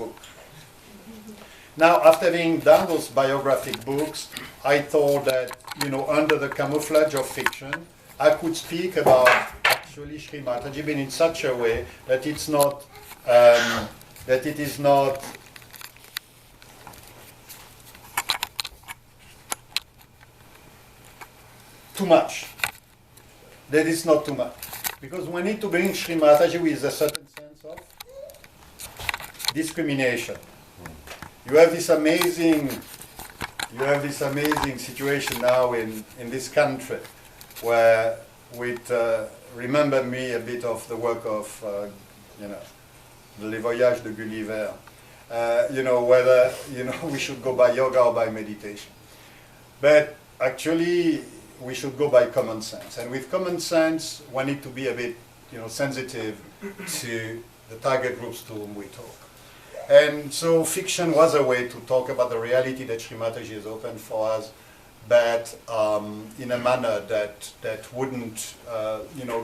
book. Now, after having done those biographic books, I thought that, under the camouflage of fiction, I could speak about actually Sri Mataji, but in such a way that it's not, that it is not too much. That is not too much. Because we need to bring Sri Mataji with a certain sense of discrimination. You have this amazing situation now in this country where remember me a bit of the work of Les Voyages de Gulliver. Whether we should go by yoga or by meditation. But actually we should go by common sense. And with common sense, we need to be a bit sensitive to the target groups to whom we talk. And so fiction was a way to talk about the reality that Sri Mataji has opened for us, but in a manner that wouldn't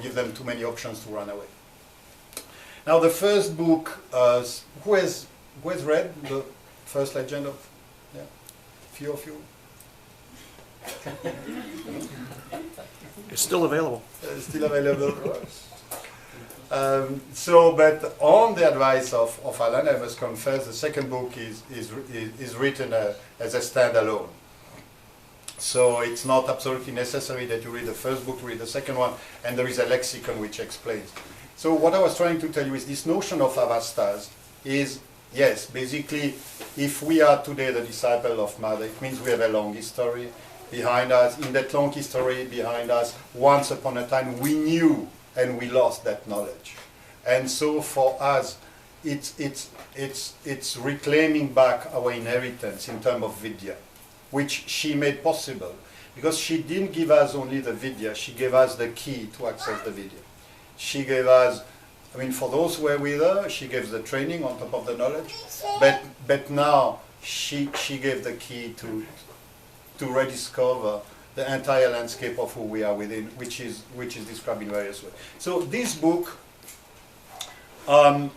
give them too many options to run away. Now the first book, who has read the first legend of, few of you? It's still available. Still available. But on the advice of Alan, I must confess, the second book is written as a standalone. So it's not absolutely necessary that you read the first book to read the second one, and there is a lexicon which explains. So what I was trying to tell you is this notion of avastas is, yes, basically, if we are today the disciple of Mother, it means we have a long history behind us. In that long history behind us, once upon a time, we knew and we lost that knowledge. And so for us, it's reclaiming back our inheritance in terms of Vidya, which she made possible. Because she didn't give us only the Vidya, she gave us the key to access the Vidya. She gave us, for those who were with her, she gave the training on top of the knowledge, but now she gave the key to rediscover the entire landscape of who we are within, which is described in various ways. So this book, he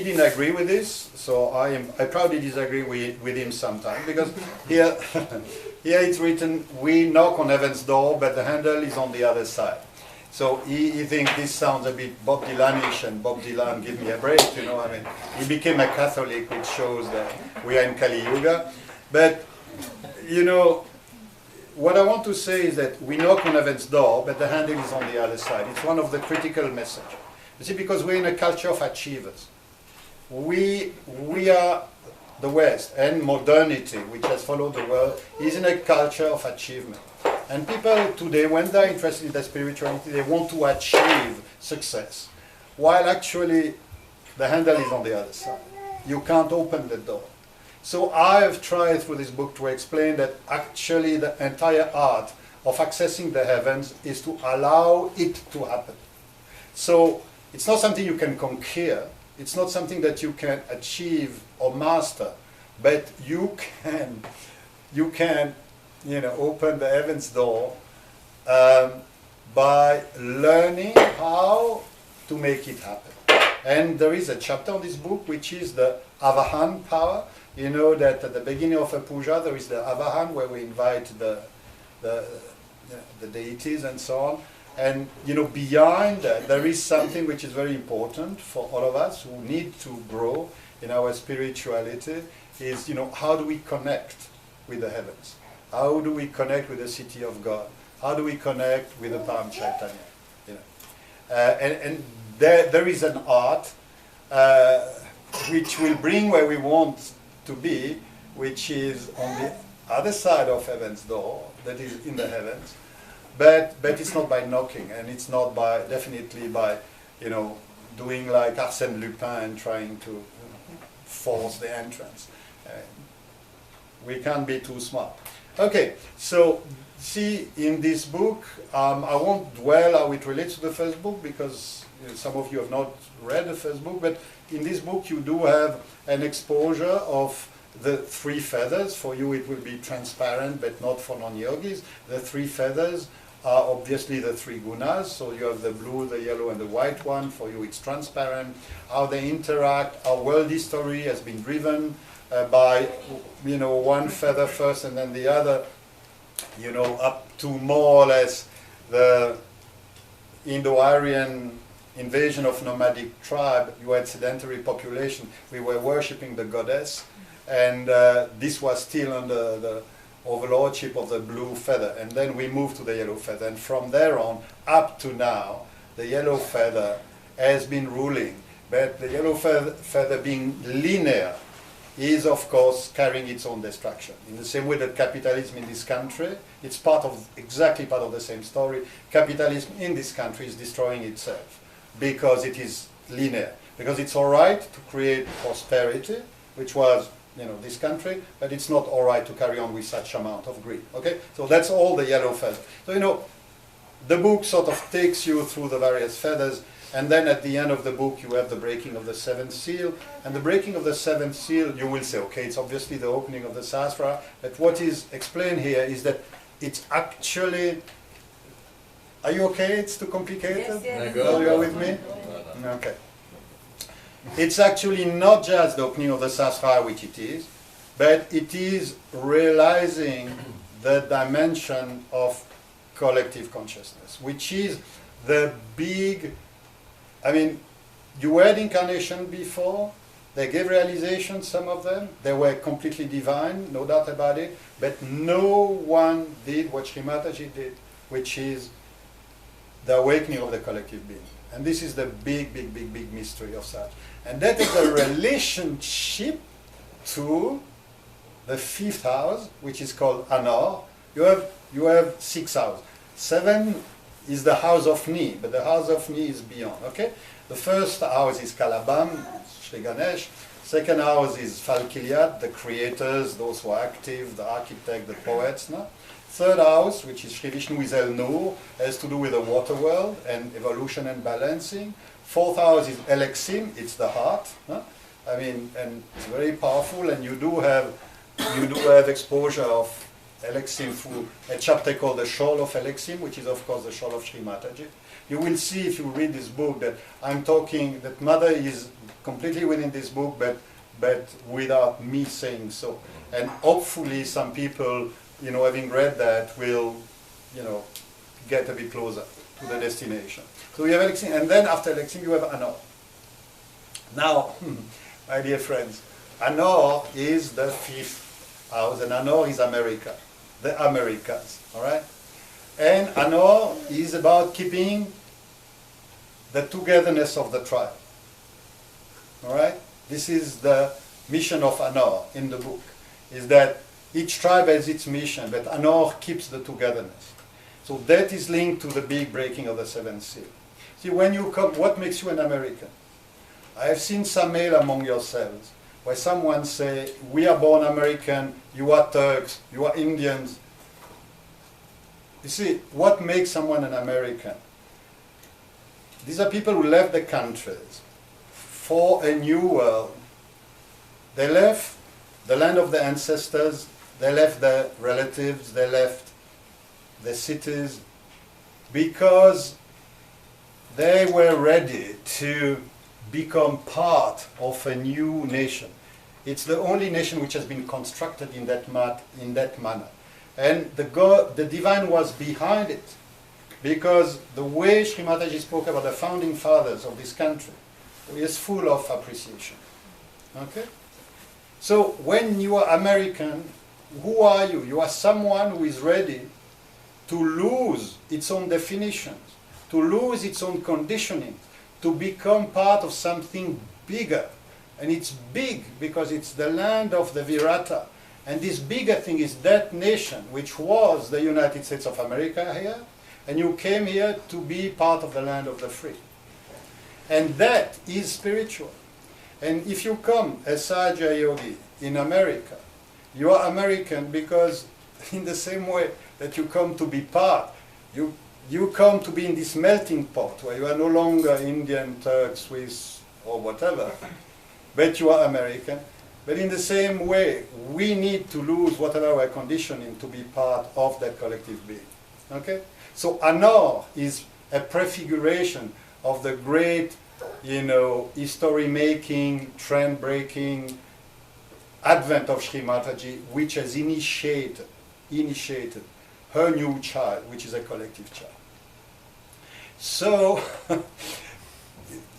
didn't agree with this, so I proudly disagree with him sometimes, because here it's written, we knock on heaven's door, but the handle is on the other side. So he thinks this sounds a bit Bob Dylanish, and Bob Dylan, give me a break, He became a Catholic, which shows that we are in Kali Yuga. But, what I want to say is that we knock on heaven's door, but the handle is on the other side. It's one of the critical messages. You see, because we're in a culture of achievers. We are the West, and modernity, which has followed the world, is in a culture of achievement. And people today, when they're interested in their spirituality, they want to achieve success, while actually the handle is on the other side. You can't open the door. So I have tried through this book to explain that actually the entire art of accessing the heavens is to allow it to happen. So it's not something you can conquer, it's not something that you can achieve or master, but you can open the heavens door by learning how to make it happen. And there is a chapter in this book which is the Avahan power. You know that at the beginning of a puja there is the Avahan, where we invite the deities and so on. And behind that there is something which is very important for all of us who need to grow in our spirituality, is how do we connect with the heavens? How do we connect with the city of God? How do we connect with the Param Chaitanya? And there is an art which will bring where we want to be, which is on the other side of heaven's door, that is in the heavens, but it's not by knocking, and it's not definitely by doing like Arsène Lupin and trying to force the entrance. We can't be too smart. Okay, so see, in this book, I won't dwell how it relates to the first book, because some of you have not read the first book, but in this book you do have an exposure of the three feathers. For you it will be transparent, but not for non-yogis. The three feathers are obviously the three gunas. So you have the blue, the yellow, and the white one. For you, it's transparent. How they interact. Our world history has been driven by, one feather first and then the other, up to more or less the Indo-Aryan invasion of nomadic tribe. You had sedentary population. We were worshipping the goddess, and this was still under the overlordship of the blue feather. And then we moved to the yellow feather. And from there on, up to now, the yellow feather has been ruling. But the yellow feather being linear is, of course, carrying its own destruction. In the same way that capitalism in this country, it's exactly part of the same story. Capitalism in this country is destroying itself because it is linear. Because it's all right to create prosperity, which was, this country, but it's not all right to carry on with such amount of greed. Okay? So that's all the yellow feather. So, the book sort of takes you through the various feathers. And then at the end of the book, you have the breaking of the seventh seal. And the breaking of the seventh seal, you will say, okay, it's obviously the opening of the Sahasrara. But what is explained here is that it's actually... Are you okay? It's too complicated? Yes. Are you with me? Okay. It's actually not just the opening of the Sahasrara, which it is, but it is realizing the dimension of collective consciousness, which is the big... you had incarnation before, they gave realization, some of them, they were completely divine, no doubt about it, but no one did what Sri Mataji did, which is the awakening of the collective being. And this is the big, big, big, big mystery of such. And that is the relationship to the fifth house, which is called Anor. You have 6 houses. 7 is the house of Ni, but the house of Ni is beyond, okay? The first house is Kalabam, Sri Ganesh. Second house is Falkiliat, the creators, those who are active, the architect, the poets. No? Third house, which is Sri Vishnu, is El Nur, has to do with the water world and evolution and balancing. Fourth house is Elexim, it's the heart. No? And it's very powerful, and you do have exposure of Elexim through a chapter called The Shawl of Elexim, which is of course the shawl of Sri Mataji. You will see if you read this book that I'm talking, that Mother is completely within this book, but without me saying so. And hopefully some people, having read that will, get a bit closer to the destination. So you have Elexim, and then after Elexim you have Anor. Now, my dear friends, Anor is the fifth house, and Anor is America. The Americas, all right? And Anor is about keeping the togetherness of the tribe, all right? This is the mission of Anor in the book, is that each tribe has its mission, but Anor keeps the togetherness. So that is linked to the big breaking of the seventh seal. See, when you come, what makes you an American? I have seen some mail among yourselves where someone say, we are born American, you are Turks, you are Indians. You see, what makes someone an American? These are people who left the countries for a new world. They left the land of their ancestors, they left their relatives, they left their cities, because they were ready to become part of a new nation. It's the only nation which has been constructed in that manner. And the divine was behind it, because the way Sri Mataji spoke about the founding fathers of this country is full of appreciation. Okay? So when you are American, who are you? You are someone who is ready to lose its own definitions, to lose its own conditioning, to become part of something bigger. And it's big because it's the land of the Virata. And this bigger thing is that nation, which was the United States of America here, and you came here to be part of the land of the free. And that is spiritual. And if you come as Sahaja Yogi in America, you are American because in the same way that you come to be part, you come to be in this melting pot where you are no longer Indian, Turk, Swiss, or whatever, but you are American. But in the same way, we need to lose whatever our conditioning to be part of that collective being. Okay? So Anor is a prefiguration of the great, history-making, trend-breaking advent of Sri Mataji, which has initiated her new child, which is a collective child. So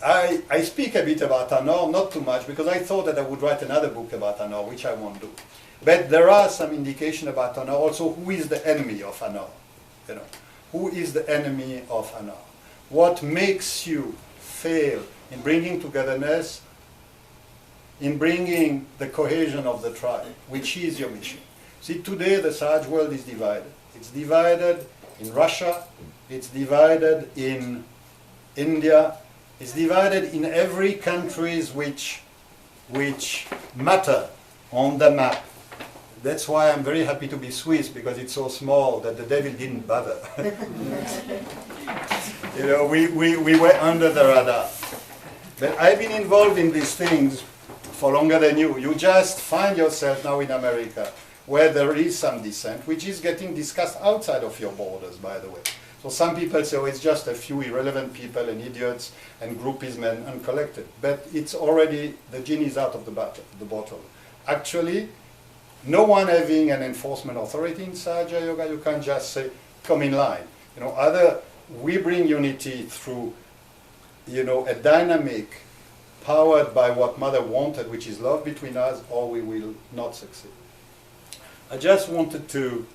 I speak a bit about Anor, not too much, because I thought that I would write another book about Anor, which I won't do. But there are some indication about Anor. Also, who is the enemy of Anor? Who is the enemy of Anor? What makes you fail in bringing togetherness, in bringing the cohesion of the tribe, which is your mission? See, today the Sahaj world is divided. It's divided in Russia, it's divided in India, it's divided in every country which matter on the map. That's why I'm very happy to be Swiss, because it's so small that the devil didn't bother. We were under the radar. But I've been involved in these things for longer than you. You just find yourself now in America, where there is some dissent, which is getting discussed outside of your borders, by the way. So some people say, oh, it's just a few irrelevant people and idiots and groupism and uncollected. But it's already, the genie is out of the bottle. Actually, no one having an enforcement authority in Sahaja Yoga, you can't just say, come in line. We bring unity through, a dynamic powered by what Mother wanted, which is love between us, or we will not succeed. I just wanted to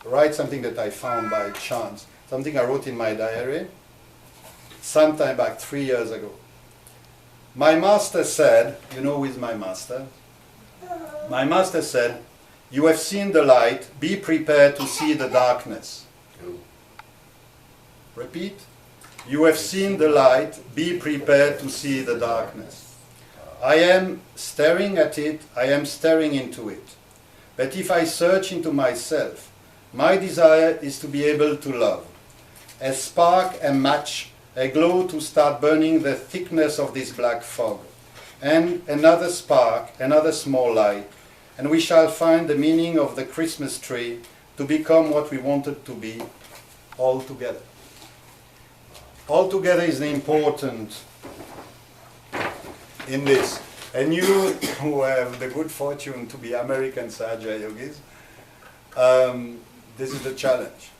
write something that I found by chance, something I wrote in my diary sometime back 3 years ago. My master said, who is my master? My master said, you have seen the light, be prepared to see the darkness. Repeat. You have seen the light, be prepared to see the darkness. I am staring at it, I am staring into it. But if I search into myself, my desire is to be able to love. A spark, a match, a glow to start burning the thickness of this black fog. And another spark, another small light, and we shall find the meaning of the Christmas tree to become what we wanted to be all together. All together is important in this. And you who have the good fortune to be American Sahaja Yogis, this is the challenge.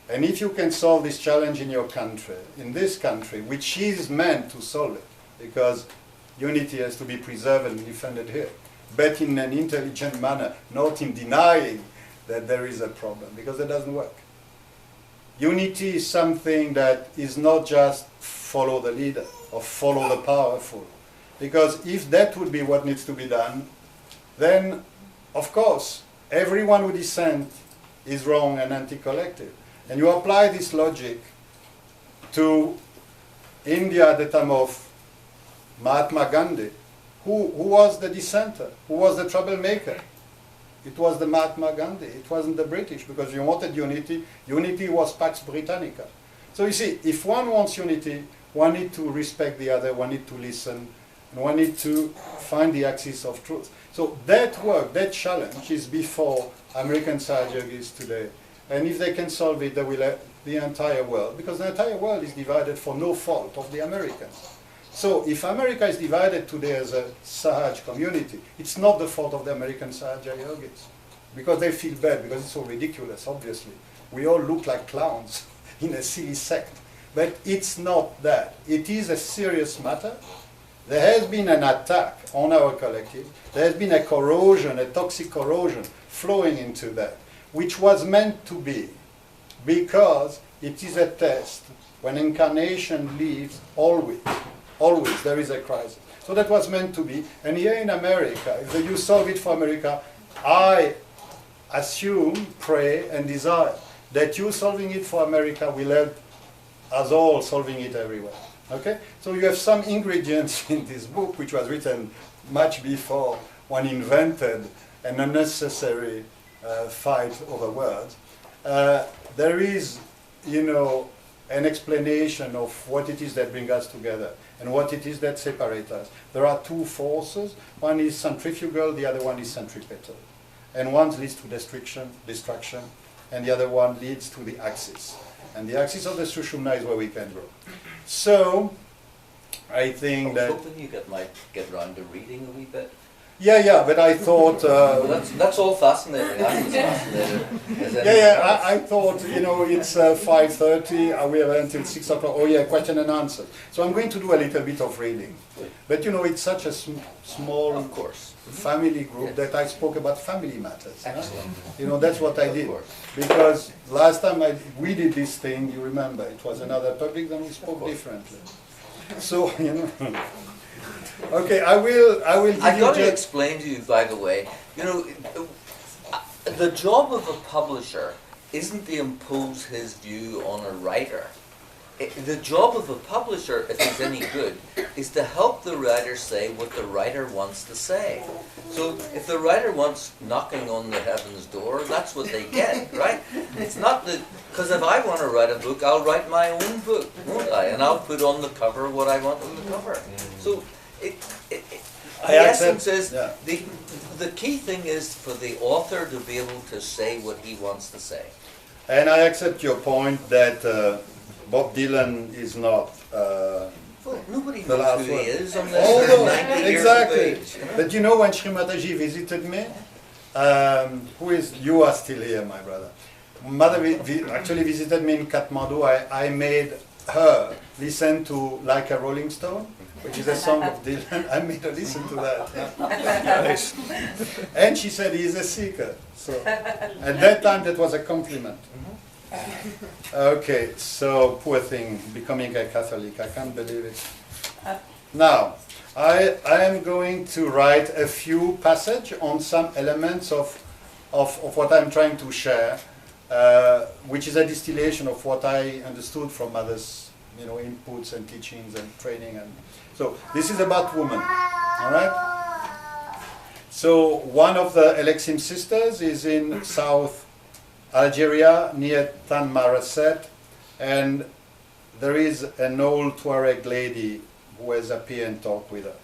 And if you can solve this challenge in your country, in this country, which is meant to solve it, because unity has to be preserved and defended here, but in an intelligent manner, not in denying that there is a problem, because that doesn't work. Unity is something that is not just follow the leader or follow the powerful. Because if that would be what needs to be done, then, of course, everyone who dissent is wrong and anti-collective. And you apply this logic to India at the time of Mahatma Gandhi. Who was the dissenter? Who was the troublemaker? It was the Mahatma Gandhi. It wasn't the British, because you wanted unity. Unity was Pax Britannica. So you see, if one wants unity, one needs to respect the other, one needs to listen, and one needs to find the axis of truth. So that work, that challenge is before American Sahaja Yogis today. And if they can solve it, they will have the entire world, because the entire world is divided for no fault of the Americans. So if America is divided today as a Sahaj community, it's not the fault of the American Sahaja Yogis, because they feel bad, because it's so ridiculous, obviously. We all look like clowns in a silly sect. But it's not that. It is a serious matter. There has been an attack on our collective. There has been a corrosion, a toxic corrosion flowing into that, which was meant to be, because it is a test. When incarnation leaves, always there is a crisis. So that was meant to be. And here in America, if you solve it for America, I assume, pray, and desire that you solving it for America will help us all solving it everywhere. Okay? So you have some ingredients in this book, which was written much before one invented an unnecessary fight over words. There is, an explanation of what it is that brings us together and what it is that separates us. There are two forces. One is centrifugal, the other one is centripetal. And one leads to destruction, and the other one leads to the axis. and the axis of the Sushumna is where we can grow. So, I think I that... was hoping you might get round to reading a wee bit. Yeah, but I thought... Well, that's all fascinating. I'm as fascinated. I thought, it's 5:30, we have until 6 o'clock. Oh yeah, question and answer. So I'm going to do a little bit of reading. But it's such a small Of course. family group Yes. that I spoke about family matters. Excellent. That's what I Of did. course. Because last time we did this thing, you remember, it was another public, then we spoke differently. So, okay, I will give I've you got to just... explain to you, by the way, the job of a publisher isn't to impose his view on a writer. The job of a publisher, if he's any good, is to help the writer say what the writer wants to say. So if the writer wants knocking on the heaven's door, that's what they get, right? It's not that, because if I want to write a book, I'll write my own book, won't I? And I'll put on the cover what I want on the cover. So the essence is, the key thing is for the author to be able to say what he wants to say. And I accept your point that Bob Dylan is not... Well, nobody the knows last who he one. is unless they're 90 years of Exactly. age. But when Sri Mataji visited me, you are still here, my brother. Mother actually visited me in Kathmandu. I made her listen to Like a Rolling Stone, which is a song of Dylan. I made her listen to that. Nice. And she said he's a seeker. So at that time, that was a compliment. Okay, so poor thing, becoming a Catholic. I can't believe it. Now, I am going to write a few passages on some elements of what I'm trying to share, which is a distillation of what I understood from others, inputs and teachings and training. And so this is about women, all right? So one of the Alexim sisters is in South Algeria, near Tan Maraset, and there is an old Tuareg lady who has appeared and talked with her.